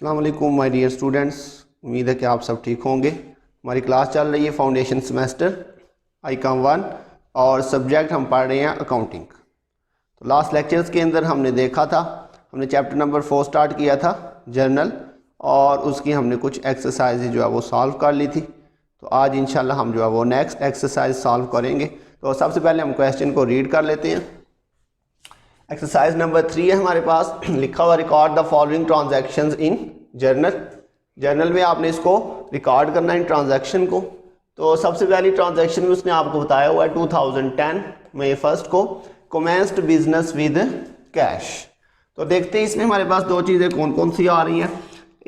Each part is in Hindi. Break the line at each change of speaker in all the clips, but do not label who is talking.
अस्सलाम वालेकुम माय डियर स्टूडेंट्स, उम्मीद है कि आप सब ठीक होंगे। हमारी क्लास चल रही है फाउंडेशन सेमेस्टर आईकॉम 1 और सब्जेक्ट हम पढ़ रहे हैं अकाउंटिंग। तो लास्ट लेक्चर्स के अंदर हमने देखा था, हमने चैप्टर नंबर 4 स्टार्ट किया था जर्नल, और उसकी हमने कुछ एक्सरसाइज जो है वो सॉल्व कर ली थी। तो आज इंशाल्लाह हम जो है वो नेक्स्ट एक्सरसाइज सॉल्व करेंगे। तो सबसे पहले हम क्वेश्चन को रीड कर लेते हैं। एक्सरसाइज नंबर 3 है हमारे पास, लिखा हुआ record the following transactions in journal. Journal में आपने इसको रिकॉर्ड करना है इन ट्रांजैक्शन को। तो सबसे पहली ट्रांजैक्शन में उसने आपको बताया हुआ है 2010 मई 1 को कमेंस्ड बिजनेस विद कैश। तो देखते हैं इसमें हमारे पास दो चीज़ें कौन कौन सी आ रही हैं।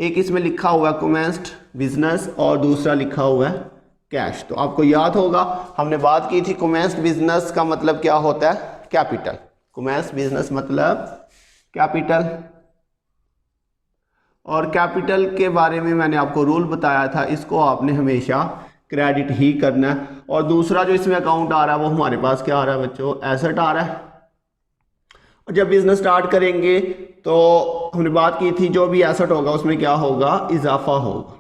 एक इसमें लिखा हुआ है कमेंस्ड बिजनेस और दूसरा लिखा हुआ है कैश। तो आपको याद होगा हमने बात की थी कमेंस्ड बिजनेस का मतलब क्या होता है, कैपिटल। कमेंस्ड बिजनेस मतलब कैपिटल, और कैपिटल के बारे में मैंने आपको रूल बताया था, इसको आपने हमेशा क्रेडिट ही करना है। और दूसरा जो इसमें अकाउंट आ रहा है वो हमारे पास क्या आ रहा है बच्चों, एसेट आ रहा है। और जब बिजनेस स्टार्ट करेंगे तो हमने बात की थी जो भी एसेट होगा उसमें क्या होगा, इजाफा होगा।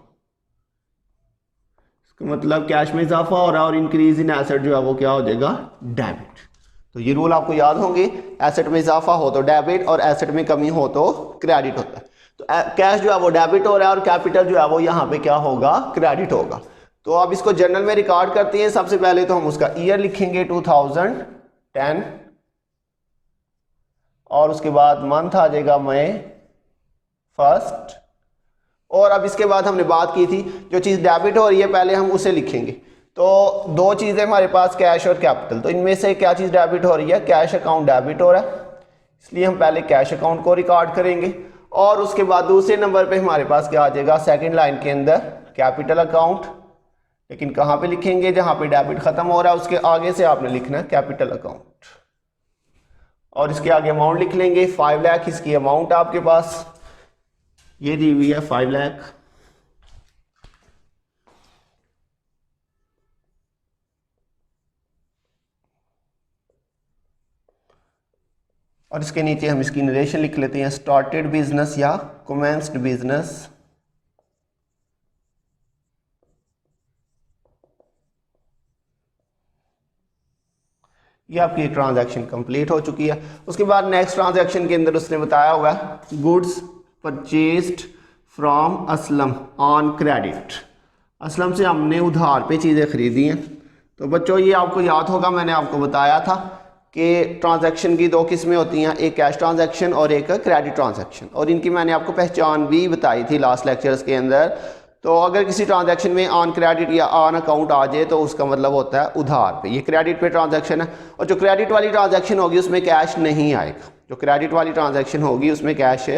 इसका मतलब कैश में इजाफा हो रहा है और इंक्रीज इन एसेट जो है वो क्या हो जाएगा, डेबिट। तो ये रूल आपको याद होंगे, एसेट में इजाफा हो तो डेबिट और एसेट में कमी हो तो क्रेडिट होता है। तो कैश जो है वो डेबिट हो रहा है और कैपिटल जो है वो यहाँ पे क्या होगा, क्रेडिट होगा। तो अब इसको जर्नल में रिकॉर्ड करते हैं। सबसे पहले तो हम उसका ईयर लिखेंगे 2010 और उसके बाद मंथ आ जाएगा मई 1। और अब इसके बाद हमने बात की थी जो चीज़ डेबिट हो रही है पहले हम उसे लिखेंगे। तो दो चीज़ें हमारे पास, कैश और कैपिटल। तो इनमें से क्या चीज़ डेबिट हो रही है, कैश अकाउंट डेबिट हो रहा है, इसलिए हम पहले कैश अकाउंट को रिकॉर्ड करेंगे। और उसके बाद दूसरे नंबर पे हमारे पास क्या आ जाएगा, सेकंड लाइन के अंदर कैपिटल अकाउंट। लेकिन कहाँ पे लिखेंगे, जहाँ पे डेबिट खत्म हो रहा है उसके आगे से आपने लिखना है कैपिटल अकाउंट। और इसके आगे अमाउंट लिख लेंगे 5 लाख। इसकी अमाउंट आपके पास ये दी हुई है 5 लाख। और इसके नीचे हम इसकी नरेशन लिख लेते हैं, स्टार्टेड बिजनेस या कमेंस्ड बिजनेस। ये आपकी ट्रांजैक्शन कंप्लीट हो चुकी है। उसके बाद नेक्स्ट ट्रांजैक्शन के अंदर उसने बताया हुआ है goods purchased from Aslam on credit. Aslam से हमने उधार पे चीज़ें खरीदी हैं। तो बच्चों ये आपको याद होगा, मैंने आपको बताया था कि ट्रांजैक्शन की दो किस्में होती हैं, एक कैश ट्रांजैक्शन और एक क्रेडिट ट्रांजैक्शन। और इनकी मैंने आपको पहचान भी बताई थी लास्ट लेक्चर्स के अंदर। तो अगर किसी ट्रांजैक्शन में ऑन क्रेडिट या ऑन अकाउंट आ जाए तो उसका मतलब होता है उधार पे। ये क्रेडिट पे ट्रांजैक्शन है। और जो क्रेडिट वाली ट्रांजैक्शन होगी उसमें कैश नहीं आएगा। जो क्रेडिट वाली ट्रांजैक्शन होगी उसमें कैश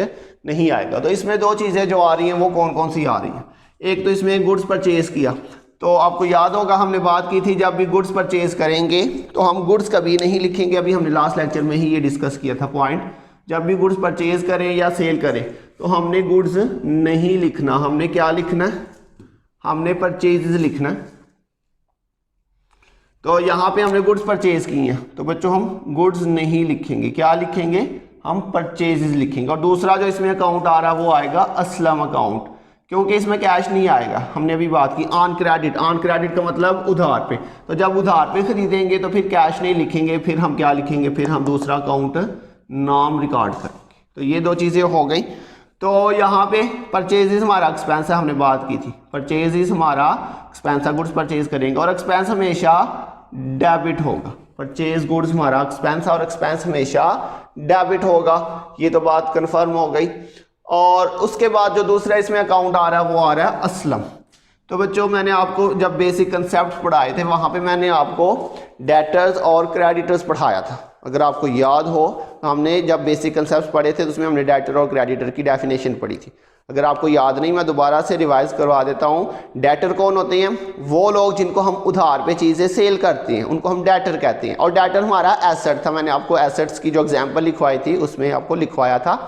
नहीं आएगा। तो इसमें दो चीज़ें जो आ रही हैं वो कौन कौन सी आ रही हैं। एक तो इसमें गुड्स परचेज किया, तो आपको याद होगा हमने बात की थी जब भी गुड्स परचेज करेंगे तो हम गुड्स कभी नहीं लिखेंगे। अभी हमने लास्ट लेक्चर में ही ये डिस्कस किया था पॉइंट। जब भी गुड्स परचेज करें या सेल करें तो हमने गुड्स नहीं लिखना, हमने क्या लिखना है, हमने परचेजेस लिखना है। तो यहाँ पे हमने गुड्स परचेज की हैं तो बच्चों हम गुड्स नहीं लिखेंगे, क्या लिखेंगे, हम परचेजेस लिखेंगे। और दूसरा जो इसमें अकाउंट आ रहा है वो आएगा असलम अकाउंट, क्योंकि इसमें कैश नहीं आएगा। हमने अभी बात की ऑन क्रेडिट, ऑन क्रेडिट का मतलब उधार पे। तो जब उधार पे खरीदेंगे तो फिर कैश नहीं लिखेंगे, फिर हम क्या लिखेंगे, फिर हम दूसरा अकाउंट नाम रिकॉर्ड करेंगे। तो ये दो चीज़ें हो गई। तो यहाँ पे परचेजेस हमारा एक्सपेंस है, हमने बात की थी परचेजेस हमारा एक्सपेंस है, गुड्स परचेज करेंगे और एक्सपेंस हमेशा डेबिट होगा। परचेज गुड्स हमारा एक्सपेंस है और एक्सपेंस हमेशा डेबिट होगा। ये तो बात कन्फर्म हो गई। और उसके बाद जो दूसरा इसमें अकाउंट आ रहा है वो आ रहा है असलम। तो बच्चों मैंने आपको जब बेसिक कंसेप्ट पढ़ाए थे वहाँ पे मैंने आपको डेटर्स और क्रेडिटर्स पढ़ाया था। अगर आपको याद हो हमने जब बेसिक कंसेप्ट पढ़े थे तो उसमें हमने डेटर और क्रेडिटर की डेफिनेशन पढ़ी थी। अगर आपको याद नहीं मैं दोबारा से रिवाइज करवा देता हूँ। डेटर कौन होते हैं, वो लोग जिनको हम उधार पे चीज़ें सेल करते हैं उनको हम डेटर कहते हैं। और डेटर हमारा एसेट था, मैंने आपको एसेट्स की जो एग्जाम्पल लिखवाई थी उसमें आपको लिखवाया था।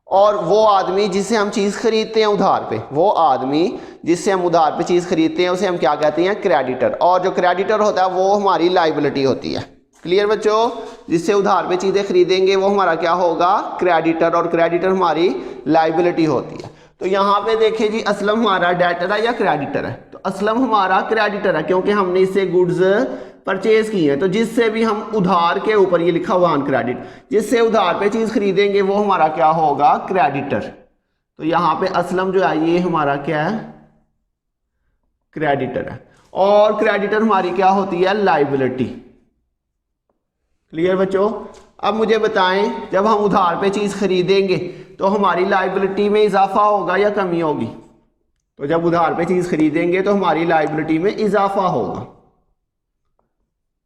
और वो आदमी जिससे हम चीज़ खरीदते हैं उधार पे, वो आदमी जिससे हम उधार पे चीज़ खरीदते हैं उसे हम क्या कहते हैं, क्रेडिटर। और जो क्रेडिटर होता है वो हमारी लाइबिलिटी होती है। क्लियर बच्चों, जिससे उधार पे चीज़ें खरीदेंगे वो हमारा क्या होगा, क्रेडिटर। और क्रेडिटर हमारी लाइबिलिटी होती है। तो यहाँ पे देखिए जी, असलम हमारा डेटर है या क्रेडिटर है? तो असलम हमारा क्रेडिटर है क्योंकि हमने इससे गुड्स परचेज की है। तो जिससे भी हम उधार के ऊपर, ये लिखा हुआ ऑन क्रेडिट, जिससे उधार पे चीज खरीदेंगे वो हमारा क्या होगा? क्रेडिटर। तो यहाँ पे असलम जो है ये हमारा क्या है? क्रेडिटर है। और क्रेडिटर हमारी क्या होती है? लाइबिलिटी। क्लियर बच्चों? अब मुझे बताएं, जब हम उधार पे चीज खरीदेंगे तो हमारी लाइबिलिटी में इजाफा होगा या कमी होगी? तो जब उधार पे चीज खरीदेंगे तो हमारी लाइबिलिटी में इजाफा होगा।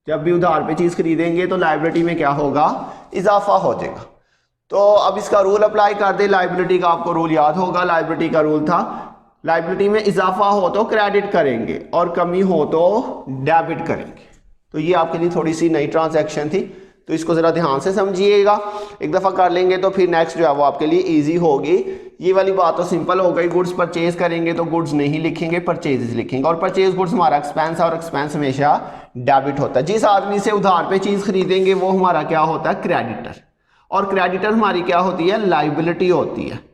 जब भी उधार पे चीज खरीदेंगे तो लाइबिलिटी में क्या होगा? इजाफा हो जाएगा। तो अब इसका रूल अप्लाई कर दे। लाइबिलिटी का आपको रूल याद होगा। लाइबिलिटी का रूल था, लाइबिलिटी में इजाफा हो तो क्रेडिट करेंगे और कमी हो तो डेबिट करेंगे। तो ये आपके लिए थोड़ी सी नई ट्रांजैक्शन थी, तो इसको जरा ध्यान से समझिएगा। एक दफा कर लेंगे तो फिर नेक्स्ट जो है वो आपके लिए इजी होगी। ये वाली बात तो सिंपल हो गई। गुड्स परचेज करेंगे तो गुड्स नहीं लिखेंगे, परचेजेस लिखेंगे। और परचेज गुड्स हमारा एक्सपेंस है और एक्सपेंस हमेशा डेबिट होता है। जिस आदमी से उधार पे चीज खरीदेंगे वो हमारा क्या होता है? क्रेडिटर। और क्रेडिटर हमारी क्या होती है? लाइबिलिटी होती है।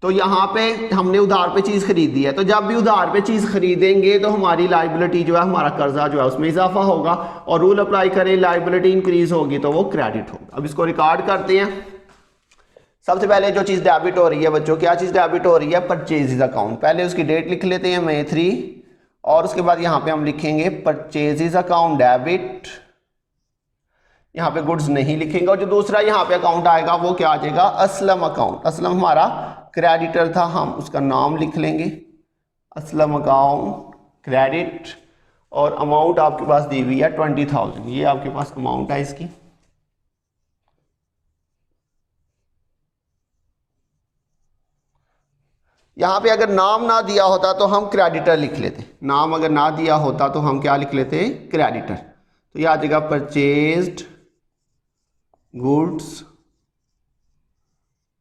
तो यहाँ पे हमने उधार पे चीज खरीदी है, तो जब भी उधार पे चीज खरीदेंगे तो हमारी लाइबिलिटी जो है, हमारा कर्जा जो है उसमें इजाफा होगा। और रूल अप्लाई करें, लाइबिलिटी इंक्रीज होगी तो वो क्रेडिट होगा। अब इसको रिकॉर्ड करते हैं। सबसे पहले जो चीज डेबिट हो रही है बच्चों, क्या चीज डेबिट हो रही है? Purchases account. पहले उसकी डेट लिख लेते हैं, मई 3, और उसके बाद यहाँ पे हम लिखेंगे परचेजेस अकाउंट डेबिट। यहाँ पे गुड्स नहीं लिखेंगे। और जो दूसरा यहाँ पे अकाउंट आएगा वो क्या आ जाएगा? असलम अकाउंट। असलम हमारा क्रेडिटर था, हम उसका नाम लिख लेंगे असलम अकाउंट क्रेडिट। और अमाउंट आपके पास दी हुई है 20,000, ये आपके पास अमाउंट है इसकी। यहाँ पे अगर नाम ना दिया होता तो हम क्रेडिटर लिख लेते। नाम अगर ना दिया होता तो हम क्या लिख लेते? क्रेडिटर। तो ये आ जाएगा परचेज्ड गुड्स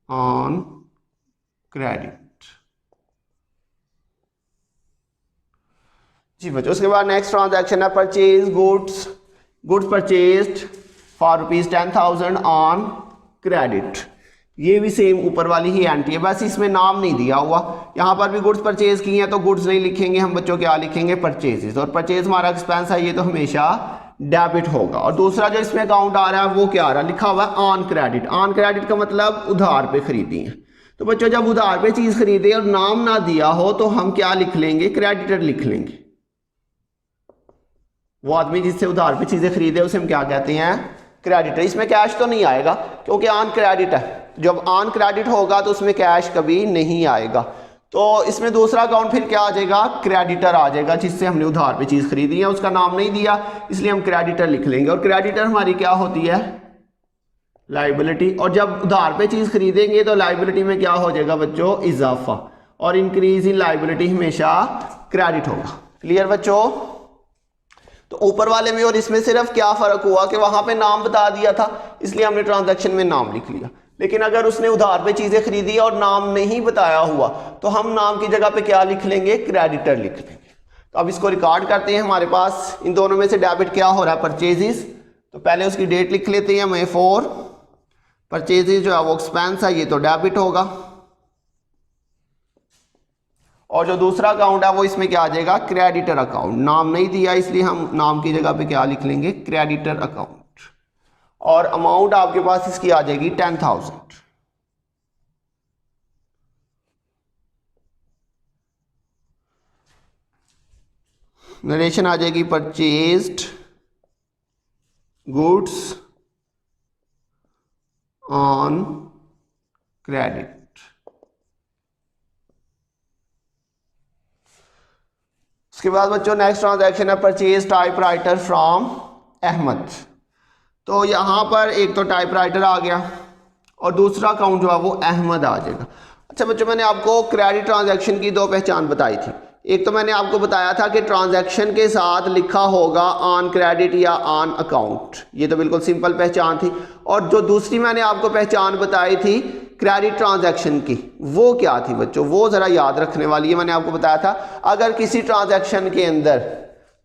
ऑन क्रेडिट। जी बच्चों, उसके बाद नेक्स्ट ट्रांजैक्शन है purchase goods. Goods purchased for ₹10,000 on credit. ये भी सेम ऊपर वाली ही एंट्री है, बस इसमें नाम नहीं दिया हुआ। यहाँ पर भी गुड्स परचेज की हैं तो गुड्स नहीं लिखेंगे हम बच्चों, क्या लिखेंगे? परचेजेस। और परचेज हमारा एक्सपेंस है, ये तो हमेशा डेबिट होगा। और दूसरा जो इसमें अकाउंट आ रहा है वो क्या आ रहा है? लिखा हुआ है ऑन क्रेडिट। ऑन क्रेडिट का मतलब उधार पे खरीदी है। तो बच्चों जब उधार पे चीज खरीदे और नाम ना दिया हो तो हम क्या लिख लेंगे? क्रेडिटर लिख लेंगे। वो आदमी जिससे उधार पे चीजें खरीदे उसे हम क्या कहते हैं? क्रेडिटर। इसमें कैश तो नहीं आएगा क्योंकि ऑन क्रेडिट है। जब ऑन क्रेडिट होगा तो उसमें कैश कभी नहीं आएगा। तो इसमें दूसरा अकाउंट फिर क्या आ जाएगा? क्रेडिटर आ जाएगा, जिससे हमने उधार पे चीज खरीदी है, उसका नाम नहीं दिया इसलिए हम क्रेडिटर लिख लेंगे। और क्रेडिटर हमारी क्या होती है? लाइबिलिटी। और जब उधार पे चीज खरीदेंगे तो लाइबिलिटी में क्या हो जाएगा बच्चों? इजाफा। और इंक्रीज इन लाइबिलिटी हमेशा क्रेडिट होगा। क्लियर बच्चों? तो ऊपर वाले में और इसमें सिर्फ क्या फर्क हुआ कि वहां पे नाम बता दिया था इसलिए हमने ट्रांजैक्शन में नाम लिख लिया। लेकिन अगर उसने उधार पे चीजें खरीदी और नाम नहीं बताया हुआ तो हम नाम की जगह पे क्या लिख लेंगे? क्रेडिटर लिख लेंगे। तो अब इसको रिकॉर्ड करते हैं। हमारे पास इन दोनों में से डेबिट क्या हो रहा है? परचेजेस। तो पहले उसकी डेट लिख लेते हैं, मई 4। परचेजेस जो है वो एक्सपेंस है, ये तो डेबिट होगा। और जो दूसरा अकाउंट है वो इसमें क्या आ जाएगा? Creditor account. नाम नहीं दिया इसलिए हम नाम की जगह पे क्या लिख लेंगे? Creditor account. और अमाउंट आपके पास इसकी आ जाएगी 10,000। नरेशन आ जाएगी परचेज्ड गुड्स ऑन क्रेडिट। उसके बाद बच्चों नेक्स्ट ट्रांजैक्शन है परचेज टाइपराइटर फ्रॉम अहमद। तो यहाँ पर एक तो टाइपराइटर आ गया और दूसरा अकाउंट जो है वो अहमद आ जाएगा। अच्छा बच्चों, मैंने आपको क्रेडिट ट्रांजैक्शन की दो पहचान बताई थी। एक तो मैंने आपको बताया था कि ट्रांजैक्शन के साथ लिखा होगा ऑन क्रेडिट या ऑन अकाउंट, ये तो बिल्कुल सिंपल पहचान थी। और जो दूसरी मैंने आपको पहचान बताई थी क्रेडिट ट्रांजैक्शन की, वो क्या थी बच्चों? वो जरा याद रखने वाली है। मैंने आपको बताया था अगर किसी ट्रांजैक्शन के अंदर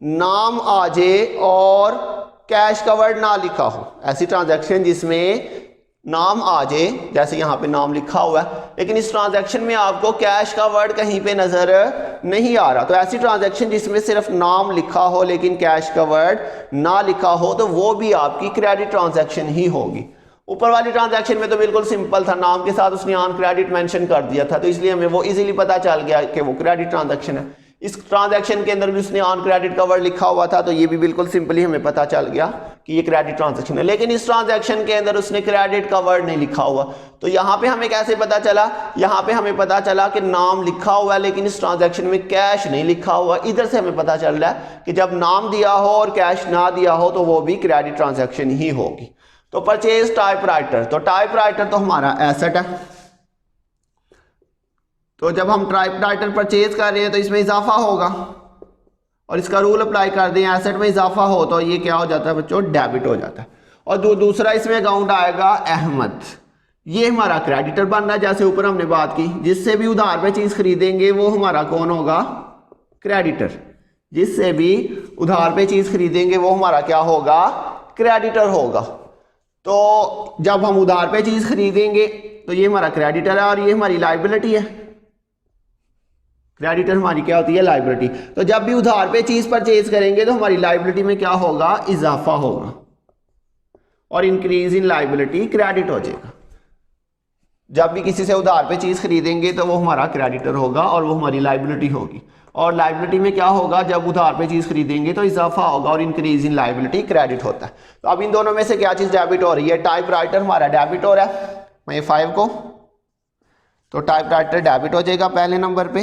नाम आ जाए और कैश का वर्ड ना लिखा हो, ऐसी ट्रांजैक्शन जिसमें नाम आ जाए, जैसे यहाँ पे नाम लिखा हुआ है, लेकिन इस ट्रांजैक्शन में आपको कैश का वर्ड कहीं पे नजर नहीं आ रहा, तो ऐसी ट्रांजैक्शन जिसमें सिर्फ नाम लिखा हो लेकिन कैश का वर्ड ना लिखा हो, तो वो भी आपकी क्रेडिट ट्रांजैक्शन ही होगी। ऊपर वाली ट्रांजैक्शन में तो बिल्कुल सिंपल था, नाम के साथ उसने ऑन क्रेडिट मेंशन कर दिया था, तो इसलिए हमें वो इजीली पता चल गया कि वो क्रेडिट ट्रांजैक्शन है। इस ट्रांजैक्शन के अंदर भी उसने ऑन क्रेडिट का वर्ड लिखा हुआ था, तो ये भी बिल्कुल सिंपली हमें पता चल गया कि ये क्रेडिट ट्रांजैक्शन है। लेकिन इस ट्रांजैक्शन के अंदर उसने क्रेडिट का वर्ड नहीं लिखा हुआ, तो यहाँ पे हमें कैसे पता चला? यहाँ पे हमें पता चला कि नाम लिखा हुआ है लेकिन इस ट्रांजैक्शन में कैश नहीं लिखा हुआ। इधर से हमें पता चल रहा है कि जब नाम दिया हो और कैश ना दिया हो तो वो भी क्रेडिट ट्रांजैक्शन ही होगी। तो परचेज टाइपराइटर, तो टाइपराइटर तो हमारा एसेट है, तो जब हम टाइपराइटर परचेज कर रहे हैं तो इसमें इजाफा होगा, और इसका रूल अप्लाई कर दें, एसेट में इजाफा हो तो ये क्या हो जाता है बच्चों? डेबिट हो जाता है। और दूसरा इसमें अकाउंट आएगा अहमद, ये हमारा क्रेडिटर बन रहा है, जैसे ऊपर हमने बात की, जिससे भी उधार पे चीज खरीदेंगे वो हमारा कौन होगा? क्रेडिटर। जिससे भी उधार पे चीज खरीदेंगे वो हमारा क्या होगा? क्रेडिटर होगा। तो जब हम उधार पे चीज खरीदेंगे तो ये हमारा क्रेडिटर है और ये हमारी लायबिलिटी है। क्रेडिटर हमारी क्या होती है? लायबिलिटी। तो जब भी उधार पे चीज परचेज करेंगे तो हमारी लायबिलिटी में क्या होगा? इजाफा होगा, और इंक्रीज इन लायबिलिटी क्रेडिट हो जाएगा। जब भी किसी से उधार पे चीज खरीदेंगे तो वो हमारा क्रेडिटर होगा और वो हमारी लायबिलिटी होगी। और लायबिलिटी में क्या होगा? जब उधार पे चीज खरीदेंगे तो इजाफा होगा, और इंक्रीज इन लायबिलिटी क्रेडिट होता है। तो अब इन दोनों में से क्या चीज डेबिट हो रही है? टाइपराइटर हमारा डेबिट हो रहा है, मैं 5 को, तो टाइपराइटर डेबिट हो जाएगा पहले नंबर पे।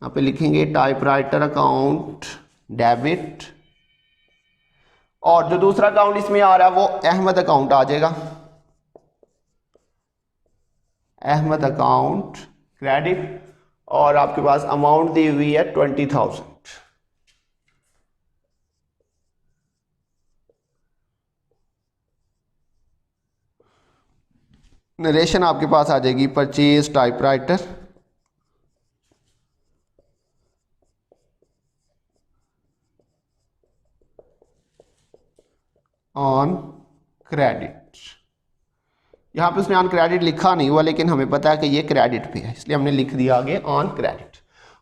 यहाँ पे लिखेंगे टाइपराइटर अकाउंट डेबिट, और जो दूसरा अकाउंट इसमें आ रहा है वो अहमद अकाउंट आ जाएगा, अहमद अकाउंट क्रेडिट, और आपके पास अमाउंट दी हुई है 20,000। नरेशन आपके पास आ जाएगी परचेज टाइपराइटर ऑन क्रेडिट। यहाँ पे उसने ऑन क्रेडिट लिखा नहीं हुआ, लेकिन हमें पता है कि ये क्रेडिट पे है, इसलिए हमने लिख दिया आगे ऑन क्रेडिट।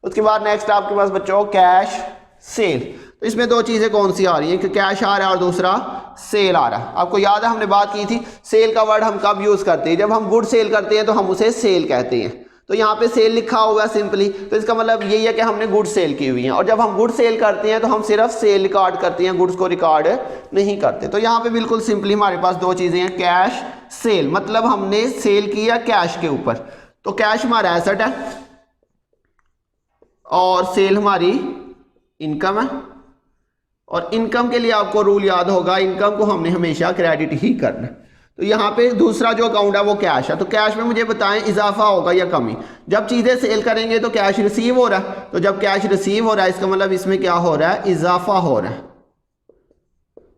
उसके बाद नेक्स्ट आपके पास बच्चों कैश सेल। तो इसमें दो चीज़ें कौन सी आ रही हैं? कि कैश आ रहा है और दूसरा सेल आ रहा है। आपको याद है हमने बात की थी, सेल का वर्ड हम कब यूज़ करते हैं? जब हम गुड सेल करते हैं तो हम उसे सेल कहते हैं। तो यहाँ पे सेल लिखा हुआ है सिंपली, तो इसका मतलब यही है कि हमने गुड सेल की हुई है। और जब हम गुड सेल करते हैं तो हम सिर्फ सेल रिकॉर्ड करते हैं, गुड्स को रिकॉर्ड नहीं करते। तो यहाँ पे बिल्कुल सिंपली हमारे पास दो चीज़ें हैं, कैश सेल, मतलब हमने सेल किया कैश के ऊपर। तो कैश हमारा एसेट है और सेल हमारी इनकम है, और इनकम के लिए आपको रूल याद होगा, इनकम को हमने हमेशा क्रेडिट ही करना है। तो यहाँ पे दूसरा जो अकाउंट है वो कैश है। तो कैश में मुझे बताएं इजाफा होगा या कमी? जब चीज़ें सेल करेंगे तो कैश रिसीव हो रहा है, तो जब कैश रिसीव हो रहा है इसका मतलब इसमें क्या हो रहा है? इजाफा हो रहा है।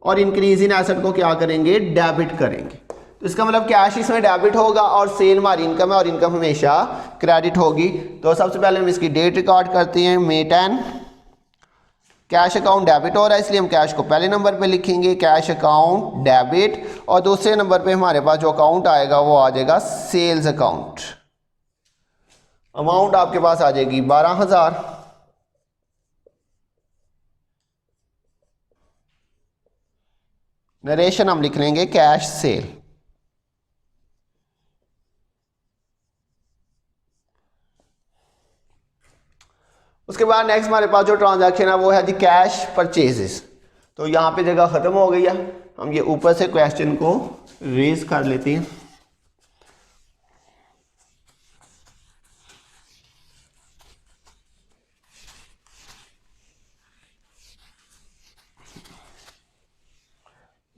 और इंक्रीज इन एसेट को क्या करेंगे? डेबिट करेंगे। तो इसका मतलब कैश इसमें डेबिट होगा और सेल हमारी इनकम है, और इनकम हमेशा क्रेडिट होगी। तो सबसे पहले हम इसकी डेट रिकॉर्ड करते हैं, May 10। कैश अकाउंट डेबिट हो रहा है इसलिए हम कैश को पहले नंबर पे लिखेंगे, कैश अकाउंट डेबिट, और दूसरे नंबर पे हमारे पास जो अकाउंट आएगा वो आ जाएगा सेल्स अकाउंट। अमाउंट आपके पास आ जाएगी 12,000। नरेशन हम लिख लेंगे कैश सेल। उसके बाद नेक्स्ट हमारे पास जो ट्रांजैक्शन है वो है जी कैश परचेजेस। तो यहाँ पे जगह ख़त्म हो गई है, हम ये ऊपर से क्वेश्चन को रेज कर लेते हैं।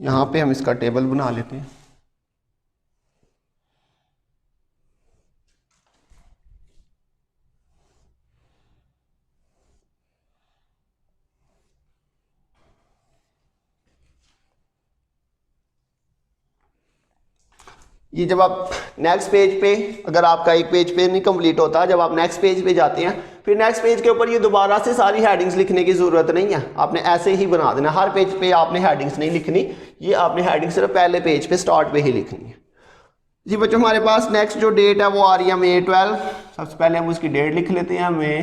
यहाँ पे हम इसका टेबल बना लेते हैं। ये जब आप नेक्स्ट पेज पे, अगर आपका एक पेज पे नहीं कंप्लीट होता, जब आप नेक्स्ट पेज पे जाते हैं, फिर नेक्स्ट पेज के ऊपर ये दोबारा से सारी हेडिंग्स लिखने की ज़रूरत नहीं है, आपने ऐसे ही बना देना। हर पेज पे आपने हेडिंग्स नहीं लिखनी, ये आपने हेडिंग्स सिर्फ पहले पेज पे स्टार्ट पे ही लिखनी है। जी बच्चों, हमारे पास नेक्स्ट जो डेट है वो आ रही है May 12। सबसे पहले हम उसकी डेट लिख लेते हैं, May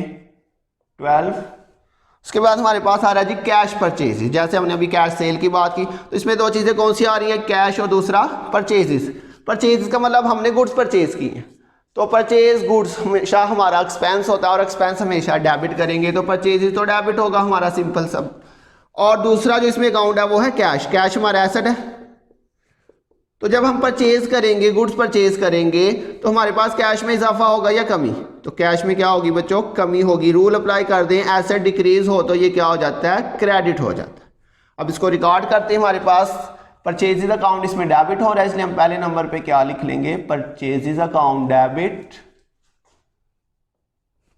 12। उसके बाद हमारे पास आ रहा है जी कैश परचेज। जैसे हमने अभी कैश सेल की बात की, तो इसमें दो चीज़ें कौन सी आ रही हैं, कैश और दूसरा परचेजेस। परचेज का मतलब हमने गुड्स परचेज की हैं, तो परचेज गुड्स हमेशा हमारा एक्सपेंस होता है और एक्सपेंस हमेशा डेबिट करेंगे, तो परचेज तो डेबिट होगा हमारा, सिंपल सब। और दूसरा जो इसमें अकाउंट है वो है कैश। कैश हमारा एसेट है, तो जब हम परचेज करेंगे, गुड्स परचेज करेंगे, तो हमारे पास कैश में इजाफा होगा या कमी, तो कैश में क्या होगी बच्चों, कमी होगी। रूल अप्लाई कर दें, एसेट डिक्रीज हो तो ये क्या हो जाता है, क्रेडिट हो जाता है। अब इसको रिकॉर्ड करते हैं, हमारे पास परचेजेज अकाउंट इसमें डेबिट हो रहा है, इसलिए हम पहले नंबर पे क्या लिख लेंगे, परचेजेज अकाउंट डेबिट,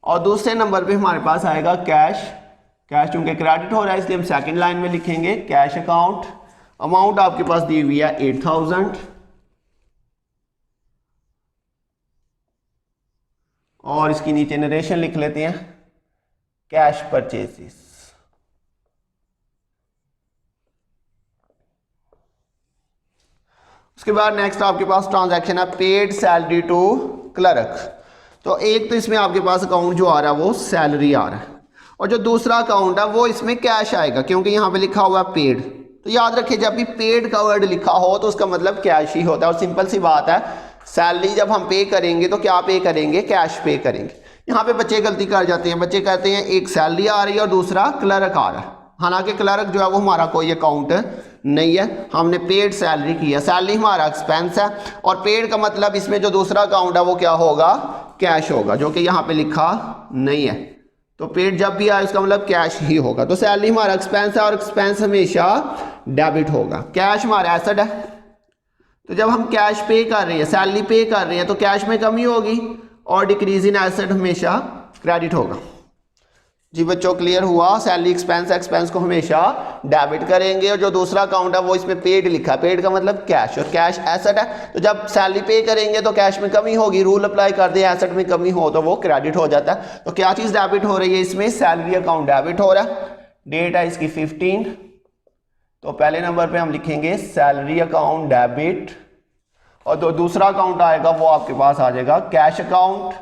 और दूसरे नंबर पे हमारे पास आएगा कैश। कैश चूंकि क्रेडिट हो रहा है इसलिए हम सेकंड लाइन में लिखेंगे कैश अकाउंट। अमाउंट आपके पास दी हुई है 8000, और इसकी नीचे नरेशन लिख लेते हैं, कैश परचेजेस। उसके बाद नेक्स्ट आपके पास ट्रांजैक्शन है पेड सैलरी टू क्लर्क। तो एक तो इसमें आपके पास अकाउंट जो आ रहा है वो सैलरी आ रहा है, और जो दूसरा अकाउंट है वो इसमें कैश आएगा, क्योंकि यहाँ पे लिखा हुआ है पेड। तो याद रखिए, जब भी पेड का वर्ड लिखा हो तो उसका मतलब कैश ही होता है, और सिंपल सी बात है, सैलरी जब हम पे करेंगे तो क्या पे करेंगे, कैश पे करेंगे। यहाँ पे बच्चे गलती कर जाते हैं, बच्चे कहते हैं एक सैलरी आ रही है और दूसरा क्लर्क आ रहा है, हालांकि क्लर्क जो है वो हमारा कोई अकाउंट नहीं है, हमने पेड सैलरी की है। सैलरी हमारा एक्सपेंस है, और पेड का मतलब इसमें जो दूसरा अकाउंट है वो क्या होगा, कैश होगा, जो कि यहाँ पे लिखा नहीं है। तो पेड जब भी आए उसका मतलब कैश ही होगा। तो सैलरी हमारा एक्सपेंस है, और एक्सपेंस हमेशा डेबिट होगा। कैश हमारा एसेट है, तो जब हम कैश पे कर रहे हैं, सैलरी पे कर रहे हैं, तो कैश में कमी होगी, और डिक्रीज इन एसेट हमेशा क्रेडिट होगा। जी बच्चों, क्लियर हुआ। सैलरी एक्सपेंस, एक्सपेंस को हमेशा डेबिट करेंगे, और जो दूसरा अकाउंट है वो इसमें पेड लिखा है, पेड का मतलब कैश, और कैश एसेट है, तो जब सैलरी पे करेंगे तो कैश में कमी होगी, रूल अप्लाई कर दे, एसेट में कमी हो तो वो क्रेडिट हो जाता है। तो क्या चीज़ डेबिट हो रही है इसमें, सैलरी अकाउंट डेबिट हो रहा है। डेट है इसकी 15, तो पहले नंबर पर हम लिखेंगे सैलरी अकाउंट डेबिट, और जो दूसरा अकाउंट आएगा वो आपके पास आ जाएगा कैश अकाउंट,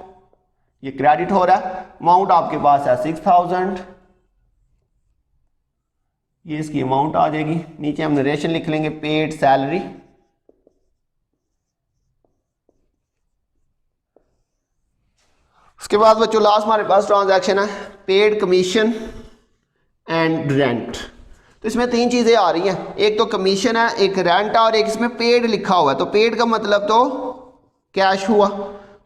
ये क्रेडिट हो रहा है। अमाउंट आपके पास है 6000, ये इसकी अमाउंट आ जाएगी। नीचे हम नरेशन लिख लेंगे पेड सैलरी। उसके बाद बच्चों लास्ट हमारे पास ट्रांजैक्शन है पेड कमीशन एंड रेंट। तो इसमें तीन चीजें आ रही हैं, एक तो कमीशन है, एक रेंट है, और एक इसमें पेड लिखा हुआ है। तो पेड का मतलब तो कैश हुआ,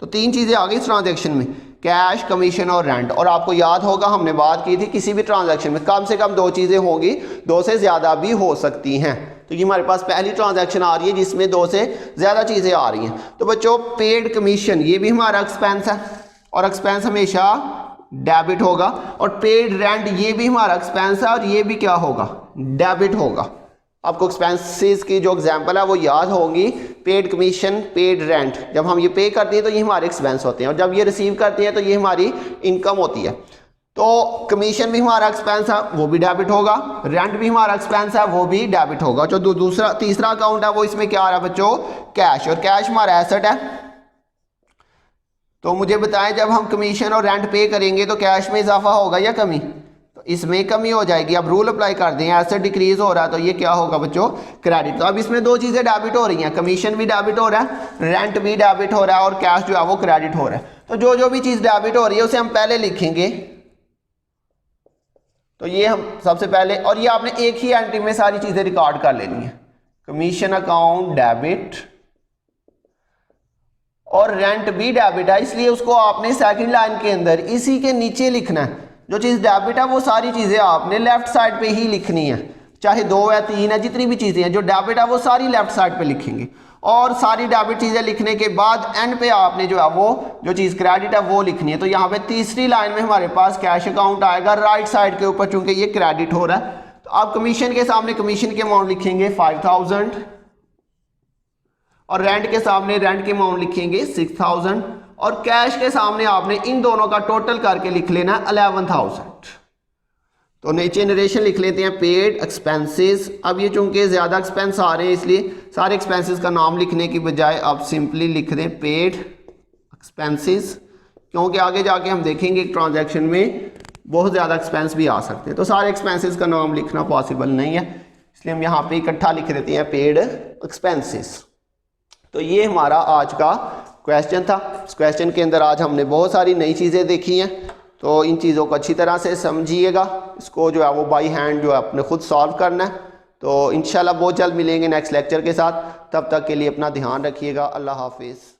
तो तीन चीजें आ गई इस ट्रांजैक्शन में, कैश, कमीशन और रेंट। और आपको याद होगा हमने बात की थी, किसी भी ट्रांजैक्शन में कम से कम दो चीजें होंगी, दो से ज्यादा भी हो सकती हैं। तो ये हमारे पास पहली ट्रांजैक्शन आ रही है जिसमें दो से ज्यादा चीजें आ रही हैं। तो बच्चों पेड कमीशन ये भी हमारा एक्सपेंस है, और एक्सपेंस हमेशा डेबिट होगा, और पेड रेंट ये भी हमारा एक्सपेंस है, और ये भी क्या होगा, डेबिट होगा। आपको एक्सपेंसेस की जो एग्जांपल है वो याद होंगी, पेड कमीशन, पेड रेंट। जब हम ये पे करते हैं तो ये हमारे एक्सपेंस होते हैं, और जब ये रिसीव करते हैं तो ये हमारी इनकम होती है। तो कमीशन भी हमारा एक्सपेंस है, वो भी डेबिट होगा, रेंट भी हमारा एक्सपेंस है, वो भी डेबिट होगा। जो दूसरा तीसरा अकाउंट है वो इसमें क्या आ रहा है बच्चों, कैश, और कैश हमारा एसेट है। तो मुझे बताएं, जब हम कमीशन और रेंट पे करेंगे तो कैश में इजाफा होगा या कमी, तो इसमें कमी हो जाएगी। अब रूल अप्लाई कर दें, एसेट डिक्रीज हो रहा है तो ये क्या होगा बच्चों, क्रेडिट। तो अब इसमें दो चीजें डेबिट हो रही हैं, कमीशन भी डेबिट हो रहा है, रेंट भी डेबिट हो रहा है, और कैश जो है वो क्रेडिट हो रहा है। तो जो जो भी चीज डेबिट हो रही है उसे हम पहले लिखेंगे। तो ये हम सबसे पहले, और ये आपने एक ही एंट्री में सारी चीजें रिकॉर्ड कर लेनी है, कमीशन अकाउंट डेबिट, और रेंट भी डेबिट है, इसलिए उसको आपने सेकंड लाइन के अंदर इसी के नीचे लिखना है। जो चीज़ डेबिट है वो सारी चीज़ें आपने लेफ्ट साइड पे ही लिखनी है, चाहे 2 या 3 है, जितनी भी चीज़ें हैं जो डेबिट है वो सारी लेफ्ट साइड पे लिखेंगे। और सारी डेबिट चीज़ें लिखने के बाद एंड पे आपने जो है वो जो चीज़ क्रेडिट है वो लिखनी है। तो यहाँ पे तीसरी लाइन में हमारे पास कैश अकाउंट आएगा राइट साइड के ऊपर, चूंकि ये क्रेडिट हो रहा है। तो आप कमीशन के सामने कमीशन की अमाउंट लिखेंगे 5000, और रेंट के सामने रेंट की अमाउंट लिखेंगे 6000 और कैश के सामने आपने इन दोनों का टोटल करके लिख लेना 11000। तो नीचे नरेशन लिख लेते हैं पेड एक्सपेंसेस। अब ये चूंकि ज़्यादा एक्सपेंस आ रहे हैं इसलिए सारे एक्सपेंसेस का नाम लिखने की बजाय आप सिंपली लिख दें पेड एक्सपेंसेस, क्योंकि आगे जाके हम देखेंगे एक ट्रांजैक्शन में बहुत ज़्यादा एक्सपेंस भी आ सकते हैं, तो सारे एक्सपेंसेस का नाम लिखना पॉसिबल नहीं है, इसलिए हम यहाँ पे इकट्ठा लिख देते हैं पेड एक्सपेंसेस। तो ये हमारा आज का क्वेश्चन था। इस क्वेश्चन के अंदर आज हमने बहुत सारी नई चीज़ें देखी हैं, तो इन चीज़ों को अच्छी तरह से समझिएगा। इसको जो है वो बाई हैंड जो है अपने खुद सॉल्व करना है। तो इंशाल्लाह बहुत जल्द मिलेंगे नेक्स्ट लेक्चर के साथ, तब तक के लिए अपना ध्यान रखिएगा। अल्लाह हाफिज़।